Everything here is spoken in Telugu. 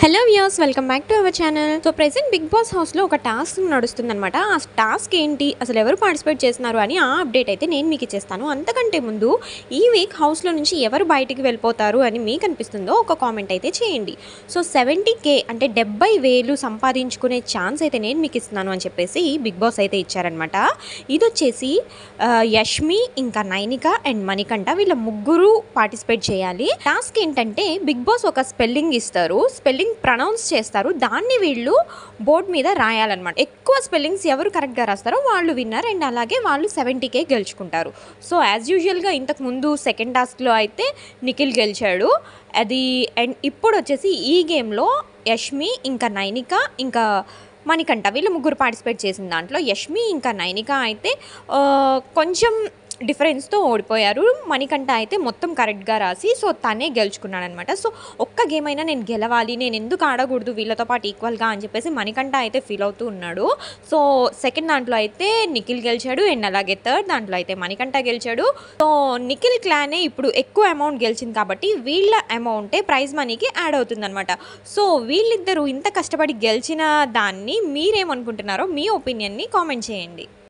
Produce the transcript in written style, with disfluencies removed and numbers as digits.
Hello viewers, welcome back to our channel. So present Bigg Boss హౌస్లో ఒక టాస్క్ నడుస్తుందన్నమాట. ఆ టాస్క్ ఏంటి, అసలు ఎవరు పార్టిసిపేట్ చేస్తున్నారు అని ఆ అప్డేట్ అయితే నేను మీకు ఇచ్చేస్తాను. అంతకంటే ముందు ఈ వీక్ హౌస్లో నుంచి ఎవరు బయటికి వెళ్ళిపోతారు అని మీకు అనిపిస్తుందో ఒక కామెంట్ అయితే చేయండి. సో 70K అంటే 70,000 సంపాదించుకునే ఛాన్స్ అయితే నేను మీకు ఇస్తున్నాను అని చెప్పేసి బిగ్ బాస్ అయితే ఇచ్చారనమాట. ఇది వచ్చేసి యష్మి, ఇంకా నైనిక అండ్ మణికంఠ వీళ్ళ ముగ్గురు పార్టిసిపేట్ చేయాలి. టాస్క్ ఏంటంటే బిగ్ బాస్ ఒక స్పెల్లింగ్ ఇస్తారు, స్పెల్లింగ్ ప్రొనౌన్స్ చేస్తారు, దాన్ని వీళ్ళు బోర్డ్ మీద రాయాలన్నమాట. ఎక్కువ స్పెల్లింగ్స్ ఎవరు కరెక్ట్గా రాస్తారో వాళ్ళు విన్నర్ అండ్ అలాగే వాళ్ళు 70K గెలుచుకుంటారు. సో యాజ్ యూజువల్గా ఇంతకుముందు సెకండ్ టాస్క్లో అయితే నిఖిల్ గెలిచాడు అది. అండ్ ఇప్పుడు వచ్చేసి ఈ గేమ్లో యష్మి, ఇంకా నైనిక, ఇంకా మణికంఠ వీళ్ళు ముగ్గురు పార్టిసిపేట్ చేసిన దాంట్లో యష్మి ఇంకా నైనిక అయితే కొంచెం డిఫరెన్స్తో ఓడిపోయారు. మణికంఠ అయితే మొత్తం కరెక్ట్గా రాసి సో తనే గెలుచుకున్నాడు అనమాట. సో ఒక్క గేమ్ అయినా నేను గెలవాలి, నేను ఎందుకు ఆడకూడదు వీళ్ళతో పాటు ఈక్వల్గా అని చెప్పేసి మణికంఠ అయితే ఫీల్ అవుతూ ఉన్నాడు. సో సెకండ్ దాంట్లో అయితే నిఖిల్ గెలిచాడు అండ్ అలాగే థర్డ్ దాంట్లో అయితే మణికంఠ గెలిచాడు. సో నిఖిల్ క్లానే ఇప్పుడు ఎక్కువ అమౌంట్ గెలిచింది కాబట్టి వీళ్ళ అమౌంటే ప్రైజ్ మనీకి యాడ్ అవుతుంది అనమాట. సో వీళ్ళిద్దరూ ఇంత కష్టపడి గెలిచిన దాన్ని మీరేమనుకుంటున్నారో మీ ఒపీనియన్ని కామెంట్ చేయండి.